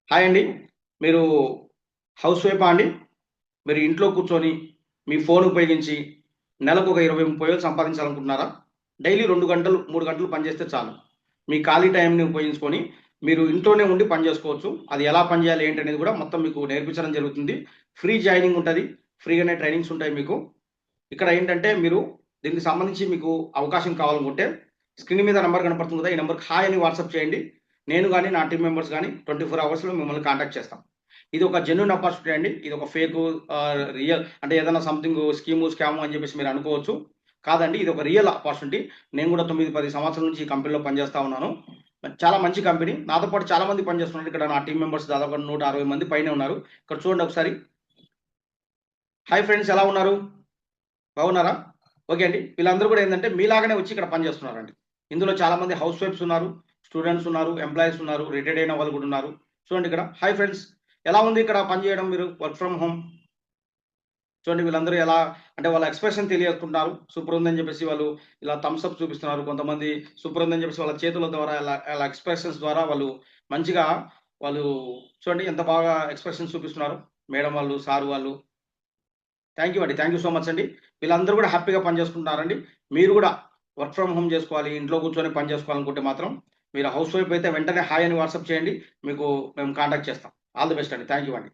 Hi అండి. మీరు house వైఫా అండి? మీరు ఇంట్లో కూర్చొని మీ ఫోన్ ఉపయోగించి నెలకు ఒక 20, 30 వేలు సంపాదించాలనుకుంటున్నారా? డైలీ 2 గంటలు, 3 గంటలు పని చేస్తే చాలు. మీ ఖాళీ టైంని ఉపయోగించుకొని మీరు ఇంట్లోనే ఉండి పని చేసుకోవచ్చు. అది ఎలా పని చేయాలి ఏంటనేది కూడా మొత్తం మీకు నేర్పించడం జరుగుతుంది. ఫ్రీ జాయినింగ్ ఉంటది. ఫ్రీగానే ట్రైనింగ్స్ ఉంటాయి మీకు. ఇక్కడ ఏంటంటే మీరు దీనికి సంబంధించి మీకు అవకాశం కావాలనుకుంటే స్క్రీన్ మీద నంబర్ కనపడుతుంది కదా! ఈ నంబర్‌కి హాయ్ అని వాట్సాప్ చేయండి. నేను గాని, నా టీమ్ మెంబర్స్ గాని 24 అవర్స్‌లో మిమ్మల్ని కాంటాక్ట్ చేస్తాం. ఇది ఒక జెన్యూన్ ఆపర్చునిటీ అండి. ఇది ఒక ఫేకు రియల్ అంటే ఏదైనా సంథింగ్ స్కీము, స్కాము అని చెప్పేసి మీరు అనుకోవచ్చు. కాదండి. ఇది ఒక రియల్ ఆపర్చునిటీ. నేను కూడా 9, 10 సంవత్సరాల నుంచి ఈ కంపెనీలో పనిచేస్తా ఉన్నాను. చాలా మంచి కంపెనీ. నాతో పాటు చాలా మంది పనిచేస్తున్నారు. ఇక్కడ నా టీమ్ మెంబర్స్ దాదాపుగా 160 మంది పైనే ఉన్నారు. ఇక్కడ చూడండి ఒకసారి. హాయ్ ఫ్రెండ్స్ ఎలా ఉన్నారు? బాగున్నారా? ఓకే అండి. వీళ్ళందరూ కూడా ఏందంటే మీలాగానే వచ్చి ఇక్కడ పని చేస్తున్నారండి. ఇందులో చాలా మంది హౌస్ వైఫ్స్ ఉన్నారు, స్టూడెంట్స్ ఉన్నారు, ఎంప్లాయీస్ ఉన్నారు, రిటైర్డ్ అయిన వాళ్ళు కూడా ఉన్నారు. చూడండి ఇక్కడ. Hi friends. ఎలా ఉంది ఇక్కడ పని చేయడం మీరు వర్క్ ఫ్రమ్ హోమ్? చూడండి వీళ్ళందరూ ఎలా అంటే వాళ్ళ ఎక్స్‌ప్రెషన్ తెలియజేస్తున్నారు. సూపర్ ఉందని చెప్పేసి వాళ్ళు ఇలా థమ్స్ అప్ చూపిస్తున్నారు. కొంతమంది సూపర్ ఉందని చెప్పేసి వాళ్ళ చేతుల ద్వారా అలా ఎక్స్‌ప్రెషన్స్ ద్వారా వాళ్ళు మంచిగా వాళ్ళు చూడండి ఎంత బాగా ఎక్స్‌ప్రెషన్స్ చూపిస్తున్నారు. మేడం వాళ్ళు, సార్ వాళ్ళు. థ్యాంక్ యూ అండి. థ్యాంక్ యూ సో మచ్ అండి. వీళ్ళందరూ కూడా హ్యాపీగా పని చేసుకుంటున్నారండి. మీరు కూడా వర్క్ ఫ్రమ్ హోమ్ చేసుకోవాలి, ఇంట్లో కూర్చొని పని చేసుకోవాలనుకుంటే మాత్రం మీరు హౌస్ వైఫ్ అయితే వెంటనే హాయ్ అని వాట్సాప్ చేయండి. మీకు మేము కాంటాక్ట్ చేస్తాం. ఆల్ ది బెస్ట్ అండి. థ్యాంక్ యూ అండి.